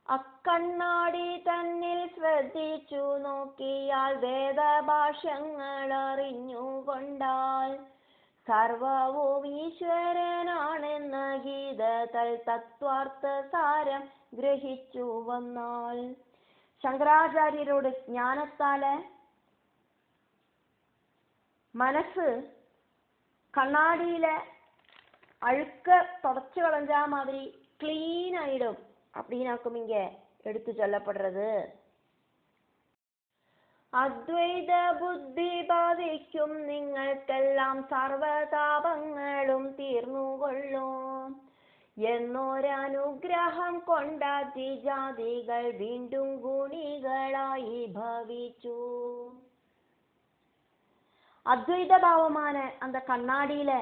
അക്കണ്ണാടി തന്നിൽ ശ്രദ്ധിച്ചു നോക്കിയാൽ വേദഭാഷ്യങ്ങൾ അറിഞ്ഞുകൊണ്ടാൽ സർവവും ഈശ്വരനാണെന്ന ഗീതതൽ തത്വാർത്ഥ സാരം ഗ്രഹിച്ചു വന്നാൽ. ശങ്കരാചാര്യരോട് ജ്ഞാനത്താല് മനസ്സ് കണ്ണാടിയിലെ அழுக்க தொடச்சு കളഞ്ഞ மாதிரி ക്ലീൻ ആയിடும் அப்படின்னாக்கும் இங்க எடுத்து சொல்லப்படுறது. അദ്വൈത ബുദ്ധി ബാധിക്കും നിങ്ങൾക്കെല്ലാം സർവതാപങ്ങളും തീർന്നുകൊള്ളും എന്നൊരനുഗ്രഹം കൊണ്ടാതി ജാതികൾ വീണ്ടും ഗുണികളായി ഭവിച്ചു. அத்வைத பாவமான அந்த கண்ணாடியில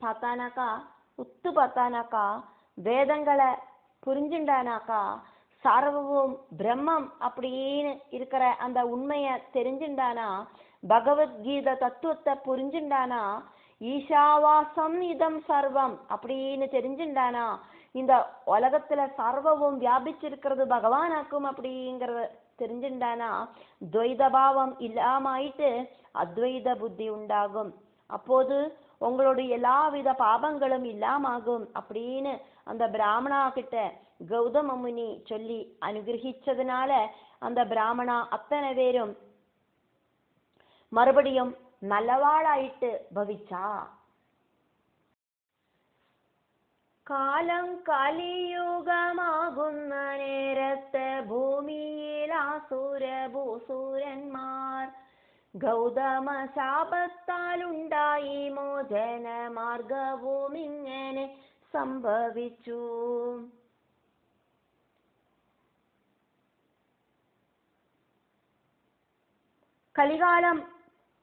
பார்த்தானாக்கா, உத்து பார்த்தானாக்கா, வேதங்களை புரிஞ்சுண்டானாக்கா, சர்வவும் பிரம்மம் அப்படின்னு இருக்கிற அந்த உண்மைய தெரிஞ்சுண்டானா, பகவத்கீதை தத்துவத்தை புரிஞ்சுண்டானா, ஈஷாவாசம் இதம் சர்வம் அப்படின்னு தெரிஞ்சுண்டானா, இந்த உலகத்துல சர்வவும் வியாபிச்சிருக்கிறது பகவானாக்கும் அப்படிங்கிறத தெரிஞ்சுண்டானா, துவைத பாவம் இல்லாமாயிட்டு அத்வைத புத்தி உண்டாகும். அப்போது உங்களுடைய எல்லாவித பாபங்களும் இல்லாமாகும் அப்படின்னு அந்த பிராமணா கிட்ட கௌதம முனி சொல்லி அனுகிரகிச்சதுனால அந்த பிராமணா அத்தனை பேரும் மறுபடியும் நல்லவாளாயிட்டு பவிச்சா. കാലം കലിയുഗമാകുന്ന നേരത്ത് ഭൂമിയിൽ ആസുരഭൂസുരന്മാർ ഗൗതമ ശാപത്താലുണ്ടായി മോചന മാർഗവും ഇങ്ങനെ സംഭവിച്ചു. കലികാലം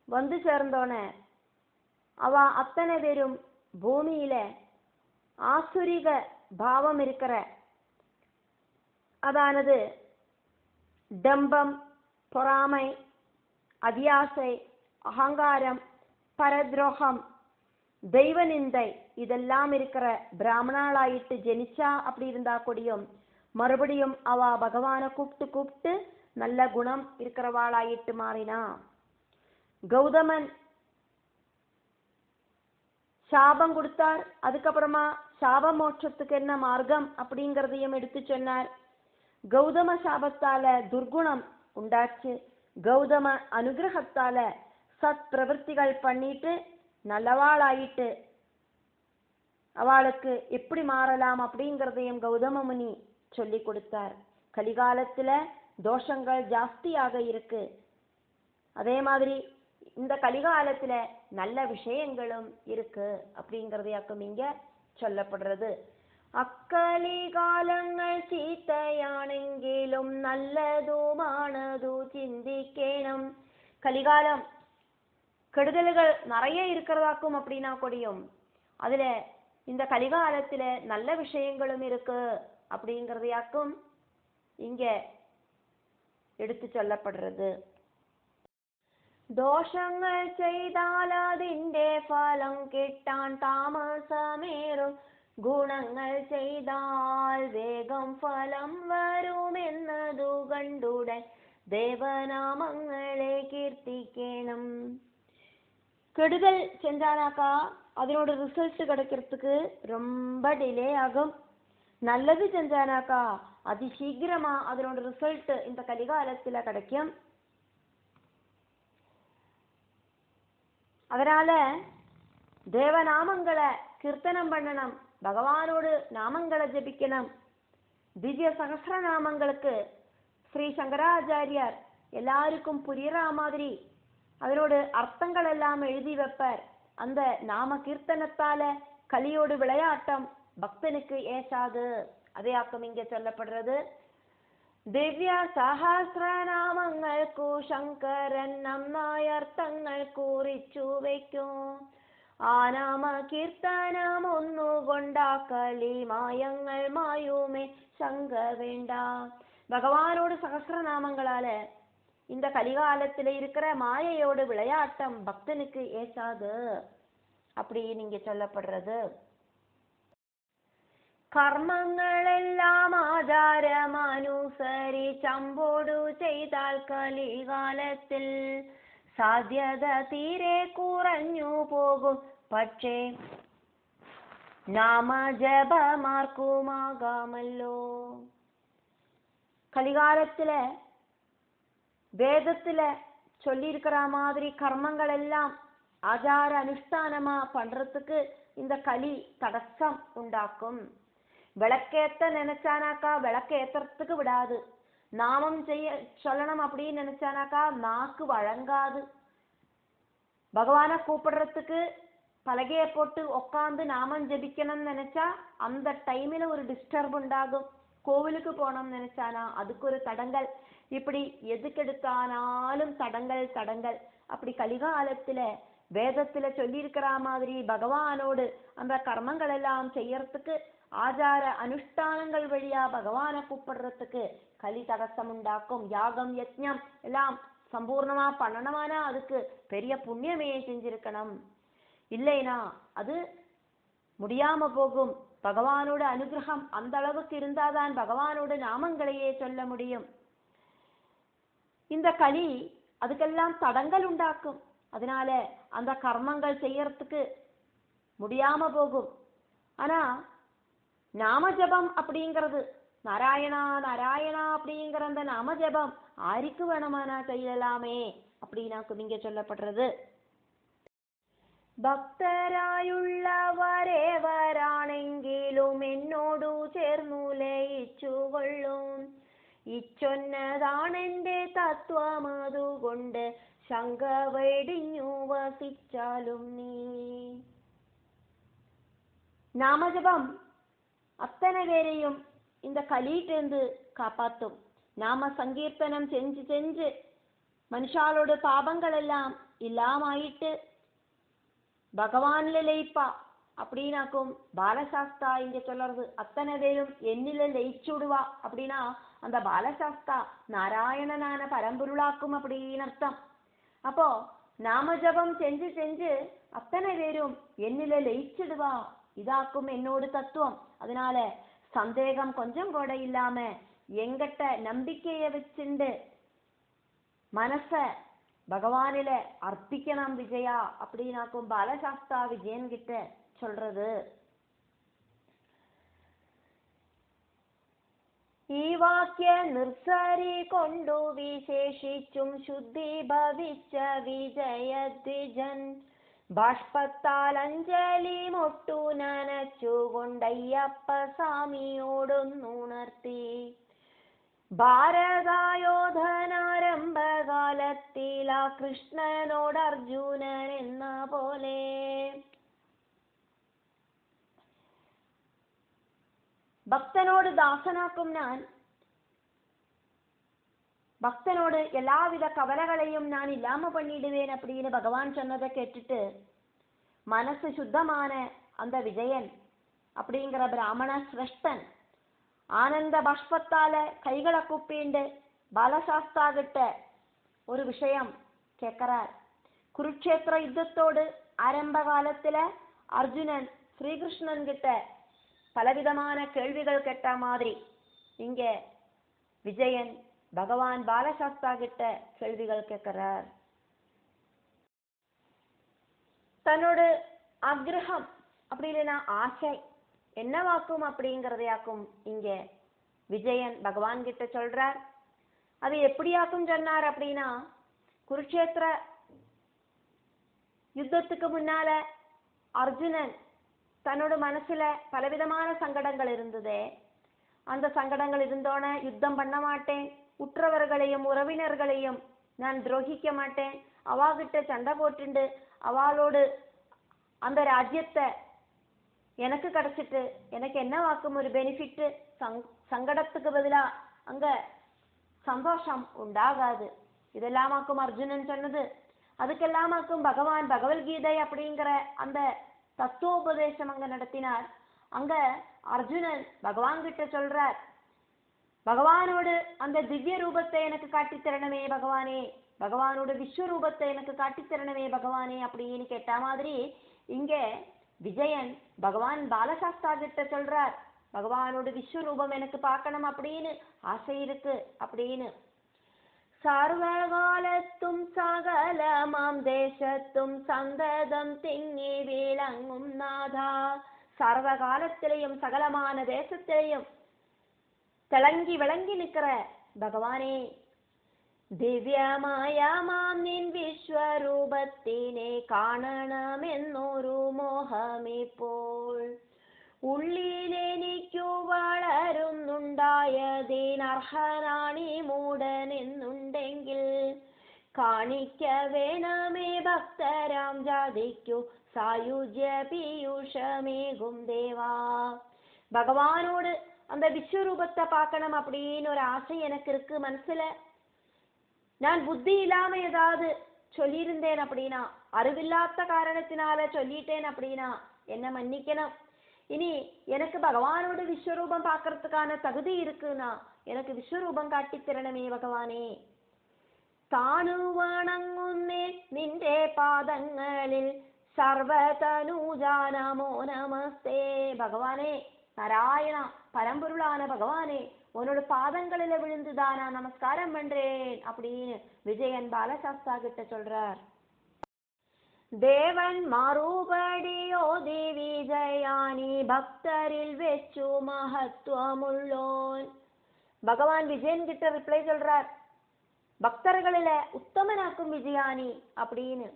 വന്നു ചേർന്നോണെ അവ അത്തனை പേരും ഭൂമിയിലെ ஆசுரிக பாவம் இருக்கிற, அதானது டம்பம், பொறாமை, அதியாசை, அகங்காரம், பரத்ரோகம், தெய்வ நிந்தை இதெல்லாம் இருக்கிற பிராமணாளாயிட்டு ஜெனிச்சா அப்படி இருந்தா கூடியும் மறுபடியும் அவ பகவானை கூப்பிட்டு நல்ல குணம் இருக்கிறவாளாயிட்டு மாறினா. கௌதமன் சாபம் கொடுத்தார். அதுக்கப்புறமா சாப மோட்சத்துக்கு என்ன மார்க்கம் அப்படிங்கிறதையும் எடுத்து சொன்னார். கௌதம சாபத்தால துர்குணம் உண்டாச்சு. கௌதம அனுகிரகத்தால சத் பிரவൃத்திகள் பண்ணிட்டு நல்லவாளாயிட்டு அவளுக்கு எப்படி மாறலாம் அப்படிங்கிறதையும் கௌதம முனி சொல்லி கொடுத்தார். கலிகாலத்துல தோஷங்கள் ஜாஸ்தியாக இருக்கு. அதே மாதிரி இந்த கலிகாலத்துல நல்ல விஷயங்களும் இருக்கு அப்படிங்கறதையாக்கும் இங்க சொல்லப்படுறது. അക്കലി കാലങ്ങൾ ചീത്തയാണെങ്കിലും നല്ലതുമാണതു ചിന്തിക്കണം. കലികാലം கெடுதல்கள் நிறைய இருக்கிறதாக்கும் அப்படின்னா கூடியும் அதுல இந்த கலிகாலத்துல நல்ல விஷயங்களும் இருக்கு அப்படிங்கறதையாக்கும் இங்க எடுத்து சொல்லப்படுறது. ദോഷങ്ങൾ ചെയ്താൽ അതിൻ്റെ ഫലം കിട്ടാൻ താമസമേറും, ഗുണങ്ങൾ ചെയ്താൽ വേഗം ഫലം വരുമെന്നതു കണ്ടുടൻ ദേവനാമങ്ങളെ കീർത്തിക്കണം. கெடுதல் செஞ்சானாக்கா அதனோட ரிசல்ட் கிடைக்கிறதுக்கு ரொம்ப டிலே ஆகும். நல்லது செஞ்சானாக்கா அதி சீக்கிரமா அதனோட ரிசல்ட் இந்த கலிகாலத்துல கிடைக்கும். அதனால தேவநாமங்களை கீர்த்தனம் பண்ணணும், பகவானோடு நாமங்களை ஜபிக்கணும். திவ்ய சகஸ்ரநாமங்களுக்கு ஸ்ரீ சங்கராச்சாரியார் எல்லாருக்கும் புரியுற மாதிரி அதனோட அர்த்தங்கள் எல்லாம் எழுதி வைப்பார். அந்த நாம கீர்த்தனத்தால கலியோடு விளையாட்டம் பக்தனுக்கு ஏசாது. அதையாக்கம் இங்க சொல்லப்படுறது. ദിവ്യ സഹസ്രനാമങ്ങൾക്കു ശങ്കരൻ നന്നായർത്ഥങ്ങൾ കുറിച്ചു വയ്ക്കും. ആ നാമ കീർത്തനം ഒന്നുകൊണ്ടാക്കലി മായങ്ങൾ മായുമേ ശങ്ക വേണ്ട. பகவானோடு சகஸ்ரநாமங்களால இந்த கலிகாலத்துல இருக்கிற மாயையோடு விளையாட்டம் பக்தனுக்கு ஏசாது அப்படி நீங்க சொல்லப்படுறது. കർമ്മങ്ങളെല്ലാം ആചാരമനുസരിച്ചമ്പോടു ചെയ്താൽ കലികാലത്തിൽ സാധ്യത തീരെ കുറഞ്ഞു പോകും. പക്ഷേ നാമജപമാർക്കുമാകാമല്ലോ. കലികാലത്തിലെ வேதத்துல சொல்லியிருக்கிற மாதிரி கர்மங்கள் எல்லாம் ஆச்சார அனுஷ்டானமா பண்றதுக்கு இந்த களி தடஸ்ஸம் உண்டாக்கும். விளக்கேத்த நினைச்சானாக்கா விளக்க ஏத்துறதுக்கு விடாது. நாமம் சொல்லணும் அப்படின்னு நினைச்சானாக்கா நாக்கு வழங்காது. பகவானை கூப்பிடுறதுக்கு பலகையை போட்டு உட்காந்து நாமம் ஜபிக்கணும்னு நினைச்சா அந்த டைமில் ஒரு டிஸ்டர்ப் உண்டாகும். கோவிலுக்கு போனோம்னு நினைச்சானா அதுக்கு ஒரு தடங்கல். இப்படி எதுக்கெடுத்தானாலும் தடங்கல். அப்படி கலிகாலத்துல வேதத்துல சொல்லியிருக்கிற மாதிரி பகவானோடு அந்த கர்மங்கள் எல்லாம் செய்யறதுக்கு ஆச்சார அனுஷ்டானங்கள் வழியா பகவானை கூப்பிடுறதுக்கு கலி தடஸ்ஸம் உண்டாக்கும். யாகம் யஜ்ஞம் எல்லாம் சம்பூர்ணமா பண்ணணுமானா அதுக்கு பெரிய புண்ணியமே செஞ்சிருக்கணும். இல்லைனா அது முடியாம போகும். பகவானோட அனுகிரகம் அந்த அளவுக்கு இருந்தாதான் பகவானோட நாமங்களையே சொல்ல முடியும். இந்த களி அதுக்கெல்லாம் தடங்கள் உண்டாக்கும். அதனால அந்த கர்மங்கள் செய்யறதுக்கு முடியாம போகும். ஆனா நாம ஜபம் அப்படிங்கிறது நாராயணா நாராயணா அப்படிங்கிற அந்த நாம ஜபம் ஆருக்கு வேணுமானா செய்யலாமே அப்படின்னாக்கும் இங்க சொல்லப்படுறது. ഭക്തരായുള്ളവരേവരാണെങ്കിലും എന്നോടു ചേർന്നു ലയിച്ചുകൊള്ളും. ഇച്ചൊന്നതാണെന്റെ തത്വം, അതുകൊണ്ട് ശങ്ക വെടിഞ്ഞു വസിച്ചാലും നീ. நாமஜபம் அத்தனை பேரையும் இந்த கலியிட்டேந்து காப்பாத்தும். நாம சங்கீர்த்தனம் செஞ்சு மனுஷாலோட பாபங்கள் எல்லாம் இல்லாமாயிட்டு பகவான்ல லயிப்பா அப்படின்னாக்கும் பாலசாஸ்தா இங்க சொல்றது. அத்தனை பேரும் என்னில லயிச்சுடுவா அப்படின்னா அந்த பாலசாஸ்தா நாராயணனான பரம்பொருளாக்கும் அப்படின்னு அர்த்தம். அப்போ நாமஜபம் செஞ்சு அத்தனை பேரும் என்னில லயிச்சிடுவா, இதாக்கும் என்னோட தத்துவம். அதனால சந்தேகம் கொஞ்சம் கூட இல்லாம எங்கிட்ட நம்பிக்கைய வச்சுண்டு மனச பகவானில அர்ப்பிக்கணும் விஜயா அப்படின்னாக்கும் பாலசாஸ்தா விஜயன் கிட்ட சொல்றது. ഈ വാക്യ നിർസരി കൊണ്ടു വിശേഷിച്ചും ശുദ്ധി ഭവിച്ച വിജയദ്വിജൻ ബാഷ്പത്താൽ അഞ്ജലി മൊട്ടു നനച്ചുകൊണ്ടയ്യപ്പ സ്വാമിയോടൊന്നുണർത്തി. ഭാരതായോധനാരംഭകാലത്തിൽ ആ കൃഷ്ണനോട് അർജുനൻ എന്ന പോലെ பக்தனோடு தாசனாக்கும் நான். பக்தனோடு எல்லாவித கவலைகளையும் நான் இல்லாம பண்ணிடுவேன் அப்படின்னு பகவான் சொன்னதை கேட்டுட்டு மனசு சுத்தமான அந்த விஜயன் அப்படிங்கிற பிராமண சிரஷ்டன் ஆனந்த பாஷ்பத்தால கைகளை கூப்பிண்டு பாலசாஸ்தா கிட்ட ஒரு விஷயம் கேட்கிறார். குருட்சேத்திர யுத்தத்தோடு ஆரம்ப காலத்துல அர்ஜுனன் ஸ்ரீகிருஷ்ணன் கிட்ட பலவிதமான கேள்விகள் கேட்ட மாதிரி இங்க விஜயன் பகவான் பாலசாஸ்தா கிட்ட கேள்விகள் கேட்கிறார். தன்னோட ஆக்ரகம் அப்படி இல்லைன்னா ஆசை என்னவாக்கும் அப்படிங்கிறதையாக்கும் இங்க விஜயன் பகவான் கிட்ட சொல்றார். அது எப்படியாக்கும் சொன்னார் அப்படின்னா, குருட்சேத்திர யுத்தத்துக்கு முன்னால அர்ஜுனன் தன்னோட மனசுல பலவிதமான சங்கடங்கள் இருந்தது. அந்த சங்கடங்கள் இருந்தோன யுத்தம் பண்ண மாட்டேன், உற்றவர்களையும் உறவினர்களையும் நான் துரோகிக்க மாட்டேன், அவாகிட்ட சண்டை போட்டுண்டு அவளோடு அந்த ராஜ்யத்தை எனக்கு கிடைச்சிட்டு எனக்கு என்ன வாக்கும் ஒரு பெனிஃபிட், சங்கடத்துக்கு பதிலா அங்க சந்தோஷம் உண்டாகாது. இதெல்லாமாக்கும் அர்ஜுனன் சொன்னது. அதுக்கெல்லாமாக்கும் பகவான் பகவத்கீதை அப்படிங்கிற அந்த தத்துவோபதேசம் அங்க நடத்தினார். அங்க அர்ஜுனன் பகவான் கிட்ட சொல்றார், பகவானோடு அந்த திவ்ய ரூபத்தை எனக்கு காட்டித்தரணுமே பகவானே, பகவானோட விஸ்வரூபத்தை எனக்கு காட்டித்தரணுமே பகவானே அப்படின்னு கேட்ட மாதிரி இங்க விஜயன் பகவான் பாலசாஸ்தா கிட்ட சொல்றார், பகவானோட விஸ்வரூபம் எனக்கு பார்க்கணும் அப்படின்னு ஆசை இருக்கு அப்படின்னு. സർവകാലത്തും സകലമാം ദേശത്തും സന്തതം തിങ്ങി വിളങ്ങും നാഥ. സർവകാലത്തിലെയും സകലமான தேசத்திலையும் തിളങ്ങി വിളങ്ങി നിൽக்கிற ഭഗവാനെ, ദിവ്യമായമാം നിൻ വിശ്വരൂപത്തിനെ കാണണമെന്നൊരു മോഹമിപ്പോൾ ഉള്ളിലെനിക്കു വളരുന്നുണ്ടായതിനർഹനാണീ മൂടനെന്നുണ്ടെങ്കിൽ കാണിക്ക വേണമേ ഭക്തരാം ജാതിക്കു സായുജ്യ പീയൂഷമേകും ദേവാ. பகவானோடு அந்த விஸ்வரூபத்தை பார்க்கணும் அப்படின்னு ஒரு ஆசை எனக்கு இருக்கு மனசுல. நான் புத்தி இல்லாம ஏதாவது சொல்லியிருந்தேன் அப்படின்னா, அறிவில்லாத காரணத்தினால சொல்லிட்டேன் அப்படின்னா என்ன மன்னிக்கணும். இனி எனக்கு பகவானோட விஸ்வரூபம் பார்க்கறதுக்கான தகுதி இருக்குன்னா எனக்கு விஸ்வரூபம் காட்டி தരണമേ ഭഗവാനെ. താണു വണങ്ങുന്നേ നിന്റെ പാദങ്ങളിൽ സർവതനൂജാ നമോ നമസ്തേ. ഭഗവാനെ நாராயணா, பரம்பொருளான பகவானே, உன்னோட பாதங்களில விழுந்துதானா நமஸ்காரம் பண்றேன் அப்படின்னு விஜயன் பாலசாஸ்தா கிட்ட சொல்றார். தேவன் மாறுபடியோ தேவி ஜயானி பக்தரில் வெச்சு மகத்துவமுள்ளோன். பகவான் விஜயன் கிட்ட ரிப்ளை சொல்றார், பக்தர்களில உத்தமனாக்கும் விஜயானி அப்படின்னு.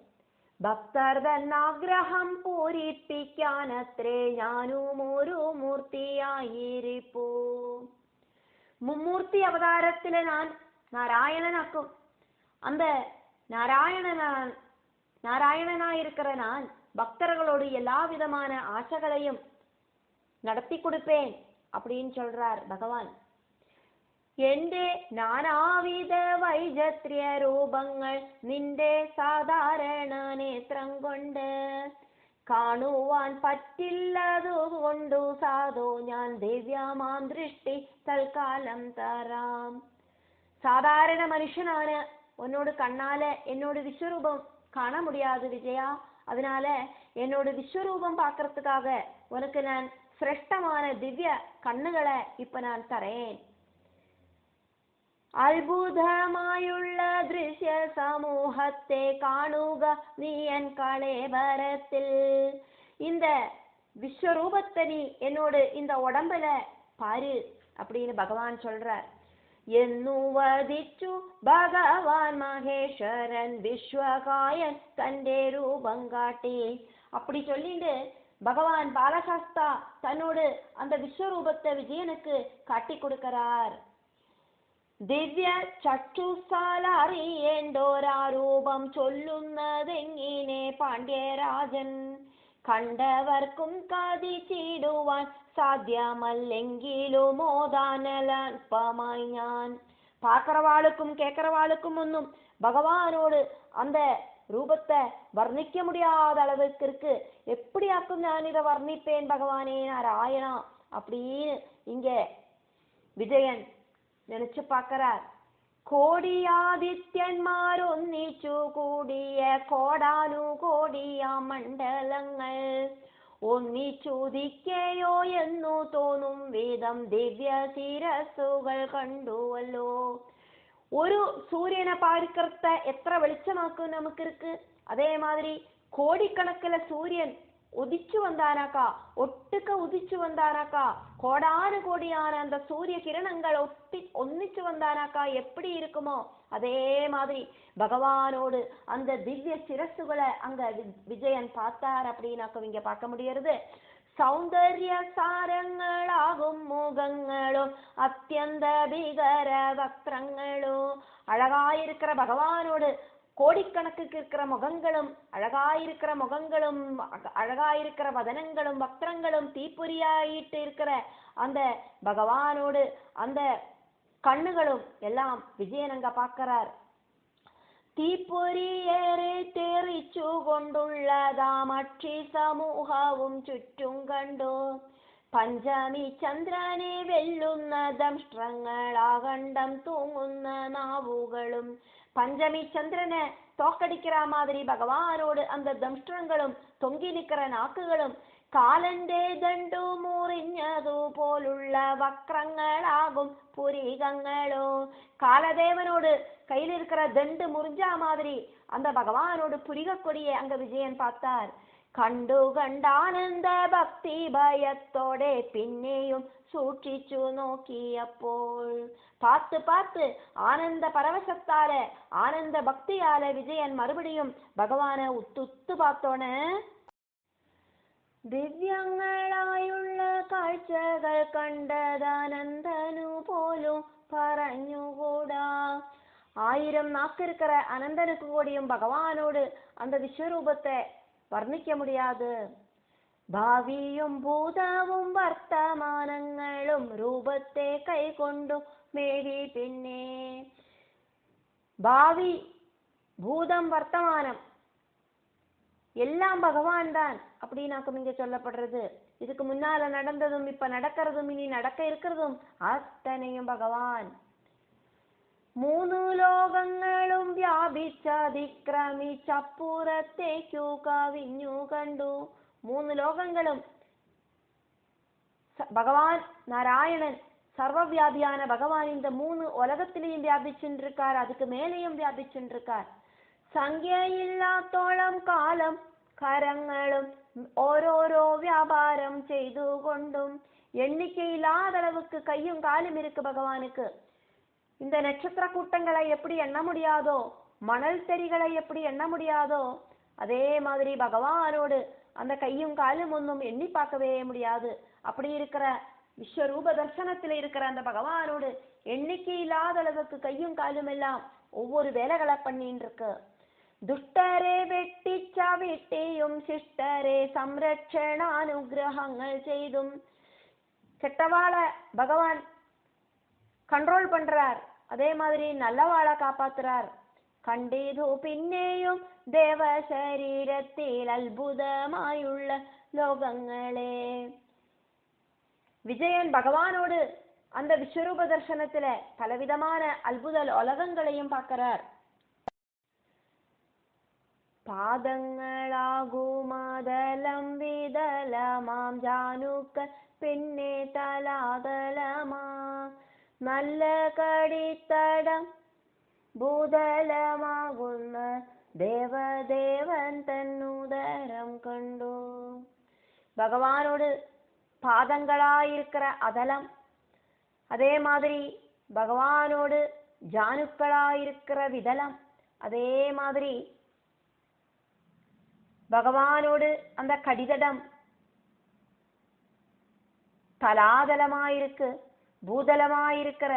ഭക്തർ തന്നാഗ്രഹം പൂരിപ്പിക്കാനത്രേ ഞാനും ഒരു മൂർത്തിയായിരിപ്പൂ. மும்மூர்த்தி அவதாரத்தில நான் நாராயணனாக்கும். அந்த நாராயணனாயிருக்கிற நான் பக்தர்களோடு எல்லா விதமான ஆசைகளையும் நடத்தி கொடுப்பேன் அப்படின்னு சொல்றார் பகவான். എന്റെ നാനാവിധ വൈചത്ര്യ രൂപങ്ങൾ നിന്റെ സാധാരണ നേത്രം കൊണ്ട് കാണുവാൻ പറ്റില്ലതുകൊണ്ടു സാധു ഞാൻ ദിവ്യമാം ദൃഷ്ടി തൽക്കാലം തരാം. സാധാരണ മനുഷ്യനാണ്, உன்னோடு கண்ணால என்னோட விஸ்வரூபம் காண முடியாது விஜயா. அதனால என்னோட விஸ்வரூபம் பார்க்கறதுக்காக உனக்கு நான் சிரேஷ்டமான திவ்ய கண்ணுகளை இப்ப நான் தரேன். അത്ഭുതമായുള്ള ദൃശ്യ സമൂഹത്തെ കാണുക നീ എൻ കളേബരത്തിൽ. இந்த விஸ்வரூபத்தை நீ என்னோடு இந்த உடம்புல பாரு அப்படின்னு பகவான் சொல்றார். എന്നു വദിച്ചു ഭഗവാൻ മഹേശ്വരൻ വിശ്വകായൻ തന്റെ രൂപം കാട്ടി. அப்படி சொல்லிட்டு பகவான் பாலசாஸ்தா தன்னோடு அந்த விஸ்வரூபத்தை விஜயனுக்கு காட்டி கொடுக்கிறார். ദിവ്യ ചക്ഷുസാൽ അറിയേണ്ടോരാരൂപം ചൊല്ലുന്നതെങ്ങിനെ പാണ്ഡ്യരാജൻ. കണ്ടവർക്കും കഥിച്ചിടുവാൻ സാധ്യമല്ലെങ്കിലും ഓതാനൽപമായി ഞാൻ. பார்க்கிறவாளுக்கும் கேட்கிறவாளுக்கும் ஒன்றும் பகவானோடு அந்த ரூபத்தை வர்ணிக்க முடியாத அளவுக்கு இருக்கு. எப்படியாக்கும் நான் இதை வர்ணிப்பேன் பகவானே நாராயணா அப்படின்னு இங்க விஜயன் நினைச்சு பார்க்கிறார். കോടിയാദിത്യന്മാരൊന്നിച്ചു കൂടിയ കോടാനുകോടിയ മണ്ഡലങ്ങൾ ഒന്നിച്ചുദിക്കയോ എന്നു തോന്നും വിധം ദിവ്യ ശിരസ്സുകൾ കണ്ടുവല്ലോ. ഒരു സൂര്യനെ பார்க்கறத എത്ര വെളിച്ചമാക്കും നമുക്ക് இருக்கு. അതേ മാതിരി കോടിക്കണക്കിലെ സൂര്യൻ உதிச்சு வந்தானாக்கா, ஒட்டுக்க உதிச்சு வந்தானாக்கா, கோடானு கோடியான அந்த சூரிய கிரணங்கள் ஒன்னிச்சு வந்தானாக்கா எப்படி இருக்குமோ அதே மாதிரி பகவானோடு அந்த திவ்ய சிரசுகளை அங்க விஜயன் பார்த்தார் அப்படின்னாக்க இங்க பார்க்க முடியறது. സൗന്ദര്യ സാരങ്ങളാകും മുഖങ്ങളും അത്യന്ത ഭീകര വക്ത്രങ്ങളും. அழகாயிருக்கிற பகவானோடு கோடிக்கணக்குக்கு இருக்கிற முகங்களும் அழகாயிருக்கிற முகங்களும் அழகாயிருக்கிற வதனங்களும் வக்ரங்களும் தீப்பொறியாயிட்டு இருக்கிற அந்த பகவானோடு அந்த கண்ணுகளும் எல்லாம் விஜயன் அங்க பார்க்கிறார். തീപ്പൊരിയേറെ തെറിച്ചു കൊണ്ടുള്ളതാം അക്ഷി സമൂഹവും ചുറ്റും കണ്ടു. പഞ്ചമി ചന്ദ്രനെ വെല്ലുന്ന ദംഷ്ട്രങ്ങളാകണ്ഡം തൂങ്ങുന്ന നാവുകളും. பஞ்சமி சந்திரனை தோக்கடிக்கிற மாதிரி பகவானோடு அந்த தம்ஷ்டங்களும் தொங்கி நிற்கிற நாக்குகளும் കാലന്റെ ദണ്ടു മുറിഞ്ഞതുപോലുള്ള വക്രങ്ങളാകും പുരികങ്ങളോ. കാലദേവനോട് கையிலிருக்கிற தண்டு முறிஞ்சா மாதிரி அந்த பகவானோட புரிகக்கொடியை அங்க விஜயன் பார்த்தார். കണ്ടു കണ്ടാനന്ദ ഭക്തി ഭയത്തോടെ പിന്നെയും സൂക്ഷിച്ചു നോക്കിയപ്പോൾ பார்த்து பார்த்து ஆனந்த பரவசத்தால ஆனந்த பக்தியால விஜயன் மறுபடியும் பகவானை ഉത്തുത്തു பார்த்தோன்னு ദിവ്യങ്ങളായുള്ള കാഴ്ചകൾ കണ്ടതാനന്ദനു പോലും പറഞ്ഞുകൂടാ. 1000 നാക്ക് இருக்கிற அனந்தனுக்கு கூடியும் பகவானோடு அந்த விஸ்வரூபத்தை വർണ്ണിക്ക முடியாது. ഭാവിയും ഭൂതവും വർത്തമാനങ്ങളും രൂപത്തെ കൈകൊണ്ടു മേടി. പിന്നെ ഭാവി ഭൂതം വർത്തമാനം எல்லாம் பகவான் தான் அப்படின்னாக்கும் இங்க சொல்லப்படுறது. இதுக்கு முன்னால நடந்ததும் இப்ப நடக்கிறதும் இனி நடக்க இருக்கிறதும் அத்தனையும் பகவான். 3 ലോകങ്ങളും വ്യാപിച്ചതിക്രമിച്ചപ്പുറത്തേക്കു കവിഞ്ഞു കണ്ടു. 3 ലോകങ്ങളും பகவான் நாராயணன் சர்வவியாபியான பகவான் இந்த 3 உலகத்திலையும் வியாபிச்சுருக்கார், அதுக்கு மேலேயும் வியாபிச்சுருக்கார். സംഖ്യയില്ലാത്തോളം കാലം കരങ്ങളും ഓരോരോ വ്യാപാരം ചെയ്തുകൊണ്ടും எண்ணிக்கையில்லாதளவுக்கு கையும் காலும் இருக்கு பகவானுக்கு. இந்த நட்சத்திர கூட்டங்களை எப்படி எண்ண முடியாதோ, மணல் தெரிகளை எப்படி எண்ண முடியாதோ, அதே மாதிரி பகவானோடு அந்த கையும் காலும் ஒன்றும் எண்ணி பார்க்கவே முடியாது. அப்படி இருக்கிற விஸ்வரூப தர்சனத்துல இருக்கிற அந்த பகவானோடு எண்ணிக்கை இல்லாத அளவுக்கு கையும் காலும் எல்லாம் ஒவ்வொரு வேலைகளை பண்ணிட்டு இருக்கு. ദുഷ്ടരെ വെട്ടിച്ചവിട്ടിയും ശിഷ്ടരെ സംരക്ഷണാനുഗ്രഹങ്ങൾ ചെയ്തും கெட்டவாளை பகவான் கண்ட்ரோல் பண்றார், அதே மாதிரி நல்லவாளை காப்பாத்துறார். கண்டிது பின்னேயும் தேவ ശരീരത്തിൽ അത്ഭുതമായുള്ള ലോകങ്ങളെ. விஜயன் பகவானோடு அந்த விஸ்வரூப தர்சனத்துல பலவிதமான அற்புத உலகங்களையும் பார்க்கிறார். പാദങ്ങളാകുമതലം വിതലമാം ജാനുക്കൾ പിന്നെ തലാതലമാ നല്ല കടിത്തടം ഭൂതലമാകുന്ന ദേവദേവൻ തന്നുദരം കണ്ടു. பகவானோடு பாதங்களாயிருக்கிற அதலம், அதே மாதிரி பகவானோடு ஜானுக்களாயிருக்கிற விதலம், அதே மாதிரி பகவானோடு அந்த கடிதடம் தலாதலமாயிருக்கு. பூதலமாயிருக்கிற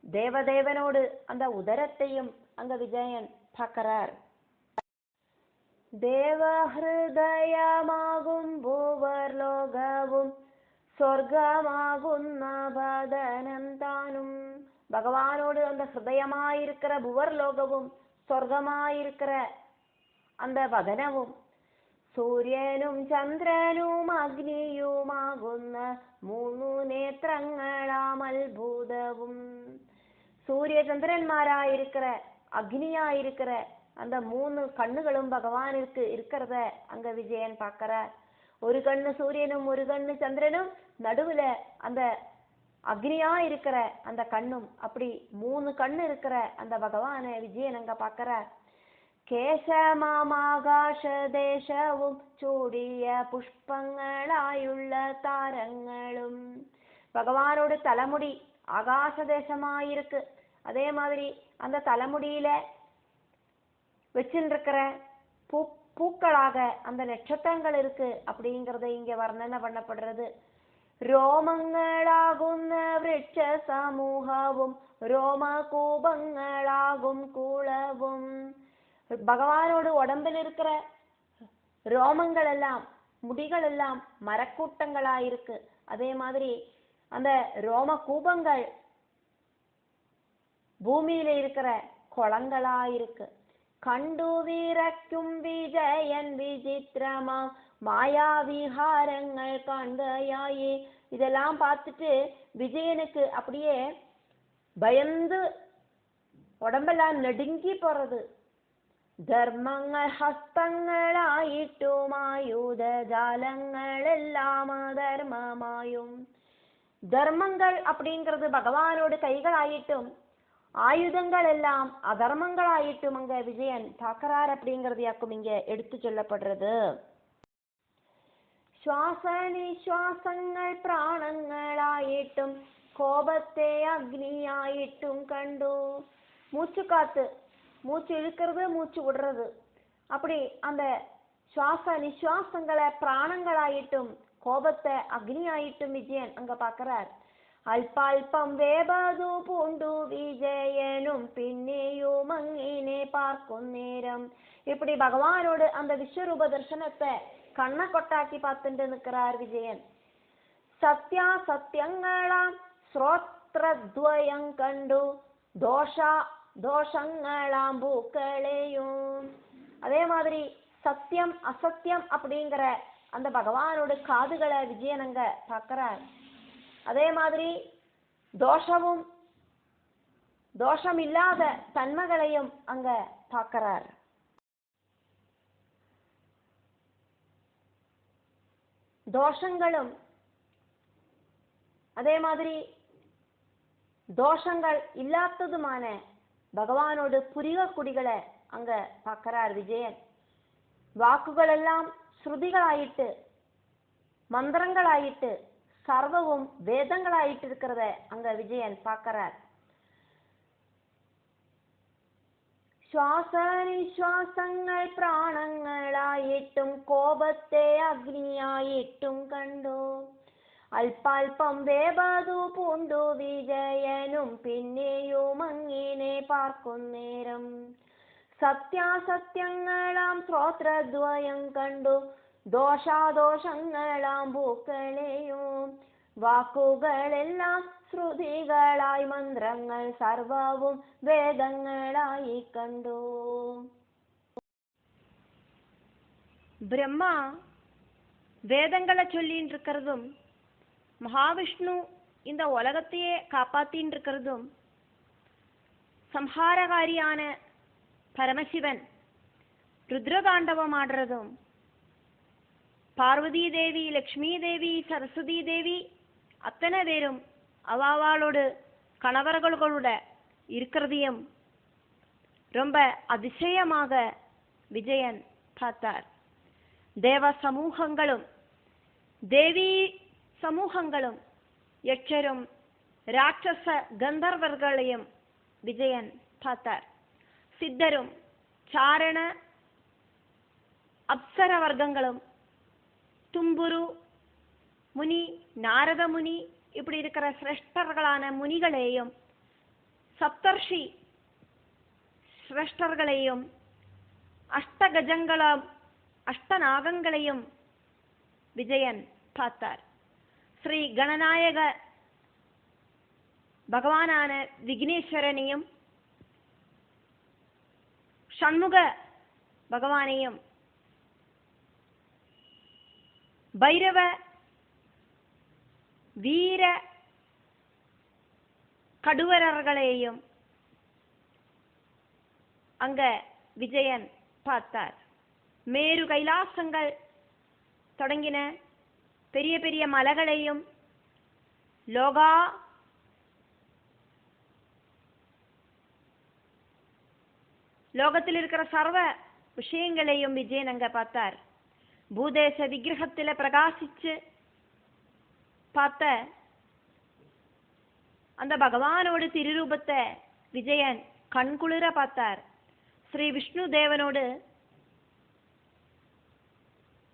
தேவதேவனோடு அந்த உதரத்தையும் அங்க விஜயன் பார்க்கிறார். ദേവഹൃദയമാകും ഭൂവർലോകവും സ്വർഗമാകുന്ന ബദനം താനും. பகவானோடு அந்த ஹிருதயமாயிருக்கிற புவர்லோகവും സ്വർഗമായിരിக்கிற அந்த വദനവും സൂര്യനും ചന്ദ്രനും അഗ്നിയുമാകുന്ന 3 നേത്രങ്ങളാം അത്ഭുതവും. சூரியச்சந்திரன்மாராயிருக்கிற அக்னியாயிருக்கிற அந்த 3 கண்ணுகளும் பகவானுக்கு இருக்கிறத அங்க விஜயன் பார்க்கிறார். ஒரு கண்ணு சூரியனும் ஒரு கண்ணு சந்திரனும், நடுவுல அந்த அக்னியா இருக்கிற அந்த கண்ணும், அப்படி 3 கண்ணு இருக்கிற அந்த பகவானை விஜயன் அங்க பார்க்கிறார். കേശമാകാശദേശവും ചൂടിയ പുഷ്പങ്ങളായുള്ള താരങ്ങളും. பகவானோட தலைமுடி ஆகாசதேசமாயிருக்கு, அதே மாதிரி அந்த தலைமுடியில வச்சிருக்கிற பூக்களாக அந்த நட்சத்திரங்கள் இருக்கு அப்படிங்கறத இங்க வர்ணனை பண்ணப்படுறது. രോമങ്ങളാകുന്ന വൃക്ഷ സമൂഹവും രോമകൂപങ്ങളാകും കൂളവും. பகவானோடு உடம்பில் இருக்கிற ரோமங்கள் எல்லாம் முடிகள் எல்லாம் மரக்கூட்டங்களாயிருக்கு, அதே மாதிரி அந்த ரோம கூபங்கள் பூமியில இருக்கிற குளங்களாயிருக்கு. கண்டு விரக்கும் விஜயன் விசித்திரமா மாயாவிஹாரங்கள் காண்கையாயே. இதெல்லாம் பார்த்துட்டு விஜயனுக்கு அப்படியே பயந்து உடம்பெல்லாம் நடுங்கி போறது. ധർമ്മങ്ങൾ ഹസ്തങ്ങളായിട്ടും ആയുധജാലങ്ങളെല്ലാം ധർമ്മമായും. ധർമ്മങ്ങൾ அப்படிங்கிறது பகவானோட கைகளாயிட்டும் ஆயுதங்கள் எல்லாம் அதர்மங்களாயிட்டும் அங்க விஜயன் பார்க்கிறார் அப்படிங்கிறதையாக்கும் இங்க எடுத்து சொல்லப்படுறது. ശ്വാസനിശ്വാസങ്ങൾ പ്രാണങ്ങളായിട്ടും கோபத்தை அக்னியாயிட்டும் கண்டு. மூச்சு காத்து, மூச்சு இழுக்கிறது மூச்சு விடுறது, அப்படி அந்த சுவாச நிஸ்வாசங்களை பிராணங்களாயிட்டும் கோபத்தை அக்னியாயிட்டும் விஜயன் அங்க பாக்குறார். அல்பால்பம் வேபது பூண்டு விஜயனும் பின்னையும் அங்கினே பார்க்கும் நேரம். இப்படி பகவானோடு அந்த விஸ்வரூப தர்சனத்தை கண்ண கொட்டாக்கி பார்த்துட்டு நிற்கிறார் விஜயன். സത്യാസത്യങ്ങളാം ശ്രോത്രദ്വയം കണ്ടു தோஷங்களாம் பூக்களையும். அதே மாதிரி சத்தியம் அசத்தியம் அப்படிங்கிற அந்த பகவானோட காதுகளை விஜயன் அங்க பார்க்கிறார். அதே மாதிரி தோஷம் இல்லாத தன்மைகளையும் அங்க பார்க்கிறார். தோஷங்களும் அதே மாதிரி தோஷங்கள் இல்லாததுமான பகவானோடு புரிக குடிகளை அங்க பார்க்கிறார் விஜயன். வாக்குகள் எல்லாம் ஸ்ருதிகளாயிட்டு மந்திரங்களாயிட்டு சர்வவும் வேதங்களாயிட்டு இருக்கிறத அங்க விஜயன் பார்க்கிறார். ശ്വാസനിശ്വാസങ്ങൾ പ്രാണങ്ങളായിട്ടും കോപത്തെ അഗ്നിയായിട്ടും കണ്ടു. അല്പാൽപം വേപതു പൂണ്ടു വിജയനും പിന്നെയും അങ്ങിനെ പാർക്കുന്നേരം. സത്യാസത്യങ്ങളാം ശ്രോത്രദ്വയം കണ്ടു ദോഷാദോഷങ്ങളാം പൂക്കളെയും. വാക്കുകളെല്ലാം ശ്രുതികളായി മന്ത്രങ്ങൾ സർവവും വേദങ്ങളായി കണ്ടു. பிரம்மா வேதங்களை சொல்லின்னு இருக்கிறதும், மகாவிஷ்ணு இந்த உலகத்தையே காப்பாத்தின்னு இருக்கிறதும், சம்ஹாரகாரியான பரமசிவன் ருத்ரதாண்டவம் ஆடுறதும், பார்வதி தேவி, லக்ஷ்மி தேவி, சரஸ்வதி தேவி அத்தனை பேரும் அவாவாளோடு கணவர்களோட இருக்கிறதையும் ரொம்ப அதிசயமாக விஜயன் பார்த்தார். தேவ சமூகங்களும் தேவி சமூகங்களும் யட்சரும் ராட்சச கந்தர்வர்களையும் விஜயன் பார்த்தார். சித்தரும் சாரண அப்சர வர்க்கங்களும் தும்புரு முனி, நாரத முனி இப்படி இருக்கிற சிரேஷ்டர்களான முனிகளையும் சப்தர்ஷி சிரேஷ்டர்களையும் அஷ்டகஜங்களும் அஷ்டநாகங்களையும் விஜயன் பார்த்தார். ஸ்ரீ கணநாயக பகவானான விக்னேஸ்வரனையும் ஷண்முக பகவானையும் பைரவ வீர கடுவரர்களையும் அங்க விஜயன் பார்த்தார். மேரு கைலாசங்கள் தொடங்கின பெரிய பெரிய மலைகளையும் லோகத்தில் இருக்கிற சர்வ விஷயங்களையும் விஜயன் அங்க பார்த்தார். பூதேச விக்கிரகத்தில பிரகாசிச்சு பார்த்த அந்த பகவானோடு திருரூபத்தை விஜயன் கண்குளிர பார்த்தார். ஸ்ரீ விஷ்ணு தேவனோடு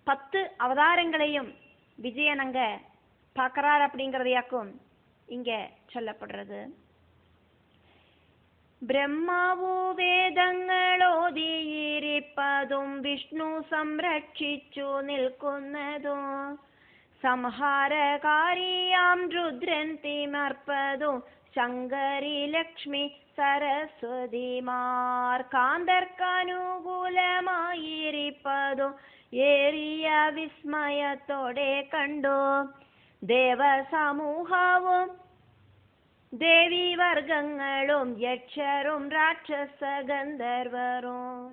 10 அவதாரங்களையும் விஜயன் அங்க பார்க்கிறார் அப்படிங்கிறதையாக்கும் இங்க சொல்லப்படுறது. ബ്രഹ്മാവു വേദങ്ങളോതിയിരിപ്പതും വിഷ്ണു സംരക്ഷിച്ചു നിൽക്കുന്നതും സംഹാരകാരിയാം രുദ്രൻ തിമർപ്പതും ശങ്കരി ലക്ഷ്മി സരസ്വതിമാർ കാന്തർക്കനുകൂലമായിരിപ്പതും ഏറിയ വിസ്മയത്തോടെ കണ്ടു. ദേവസമൂഹവും ദേവീവർഗങ്ങളും യക്ഷരും രാക്ഷസ ഗന്ധർവരും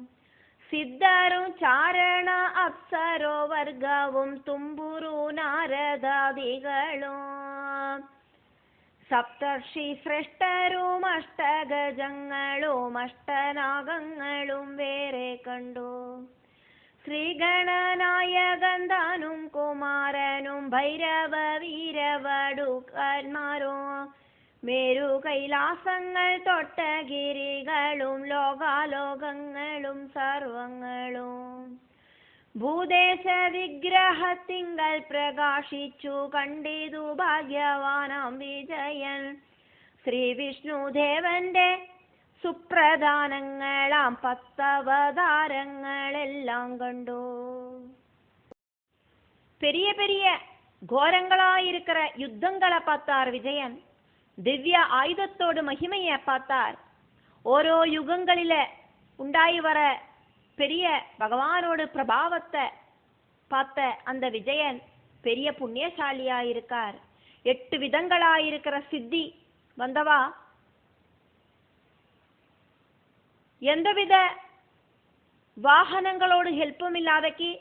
സിദ്ധരും ചാരണ അപ്സരോ വർഗവും തുമ്പുരു നാരദാദികളും സപ്തർഷി ശ്രേഷ്ഠരും അഷ്ടഗജങ്ങളും അഷ്ടനാഗങ്ങളും വേറെ കണ്ടു. ശ്രീഗണനായകന്താനും കുമാരനും ഭൈരവ വീരവടുക്കന്മാരും മേരു കൈലാസങ്ങൾ തൊട്ടഗിരികളും ലോകാലോകങ്ങളും സർവങ്ങളും ഭൂദേശ വിഗ്രഹത്തിങ്കൽ പ്രകാശിച്ചു കണ്ടിതു ഭാഗ്യവാനാം വിജയൻ. ശ്രീ വിഷ്ണുദേവന്റെ സുപ്രധാനങ്ങളാം 10 അവതാരങ്ങളെല്ലാം കണ്ടു. பெரிய பெரிய கோரங்களாயிருக்கிற யுத்தங்களை பார்த்தார் விஜயன். திவ்ய ஆயுதத்தோடு மகிமையை பார்த்தார். ஓரோ யுகங்களில உண்டாய் வர பெரிய பகவானோட பிரபாவத்தை பார்த்த அந்த விஜயன் பெரிய புண்ணியசாலியாயிருக்கார். 8 விதங்களாயிருக்கிற சித்தி வந்தவா எந்தவித வாகனங்களோடு ஹெல்ப்பும் இல்லாதக்கி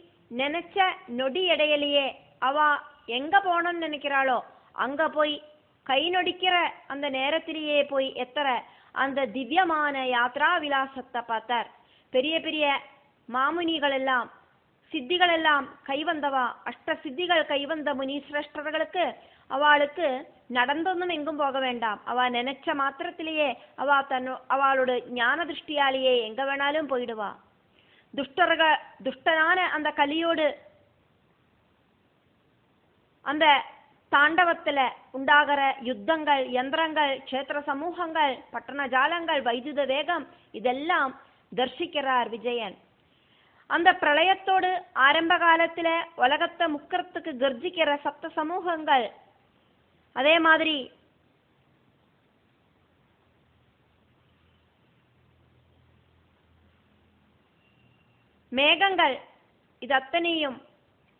நினைச்ச நொடி இடையிலேயே அவ எங்க போனோம்னு நினைக்கிறாளோ அங்க போய் கை நொடிக்கிற அந்த நேரத்திலேயே போய் எத்தற அந்த திவ்யமான யாத்ரா விலாசத்தை பார்த்தார். பெரிய பெரிய மாமுனிகள் எல்லாம் சித்திகள் எல்லாம் கைவந்தவா, அஷ்ட சித்திகள் கைவந்த முனி சிரேஷ்டர்களுக்கு அவளுக்கு நடந்தொன்னும் எங்கும் போக வேண்டாம். அவ நினைச்ச மாத்திரத்திலேயே அவளோட ஞான திருஷ்டியாலேயே எங்க வேணாலும் போயிடுவா. துஷ்டனான அந்த கலியோடு அந்த தாண்டவத்துல உண்டாகிற யுத்தங்கள், யந்திரங்கள், க்ஷேத்திர சமூகங்கள், பட்டண ஜாலங்கள், வைദ്യുത வேகம் இதெல்லாம் தர்சிக்கிறார் விஜயன். அந்த பிரளயத்தோடு ஆரம்ப காலத்துல உலகத்தை முக்கறத்துக்கு கர்ஜிக்கிற சப்த சமூகங்கள், அதே மாதிரி மேகங்கள், இது அத்தனையும்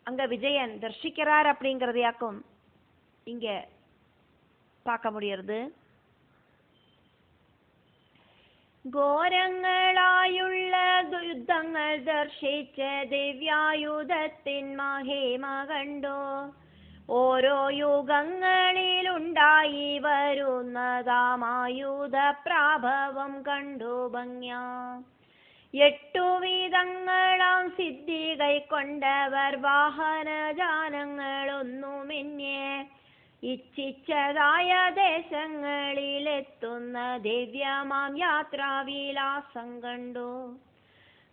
அங்க விஜயன் தர்சிக்கிறார் அப்படிங்கிறதையாக்கும் இங்க பார்க்க முடியறது. ഘോരങ്ങളായുള്ള യുദ്ധങ്ങൾ ദർശിച്ച ദിവ്യായുധത്തിൻ മഹിമ കണ്ടോ. ഓരോ യുഗങ്ങളിലുണ്ടായി വരുന്നതാമായുധ പ്രാഭവം കണ്ടു ഭംഗ്യ. 8 വിധങ്ങളാം സിദ്ധി കൈക്കൊണ്ടവർ വാഹനജാനങ്ങളൊന്നുമെന്നേ ഇച്ഛിച്ചതായ ദേശങ്ങളിലെത്തുന്ന ദിവ്യമാം യാത്രാവിലാസം കണ്ടു.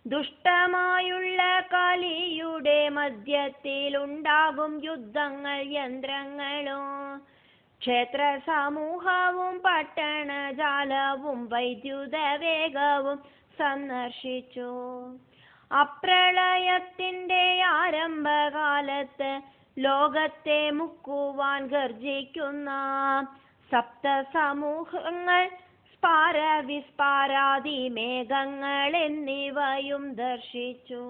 ദുഷ്ടമായുള്ള കലിയുടെ മധ്യത്തിലുണ്ടാകും യുദ്ധങ്ങൾ, യന്ത്രങ്ങളും ക്ഷേത്ര സമൂഹവും പട്ടണജാലവും വൈദ്യുത വേഗവും സന്ദർശിച്ചു. അപ്രളയത്തിന്റെ ആരംഭകാലത്ത് ലോകത്തെ മുക്കുവാൻ ഗർജിക്കുന്ന സപ്ത സമൂഹങ്ങൾ, സ്പാര വിസ്പാരാദി മേഘങ്ങൾ എന്നിവയും ദർശിച്ചു.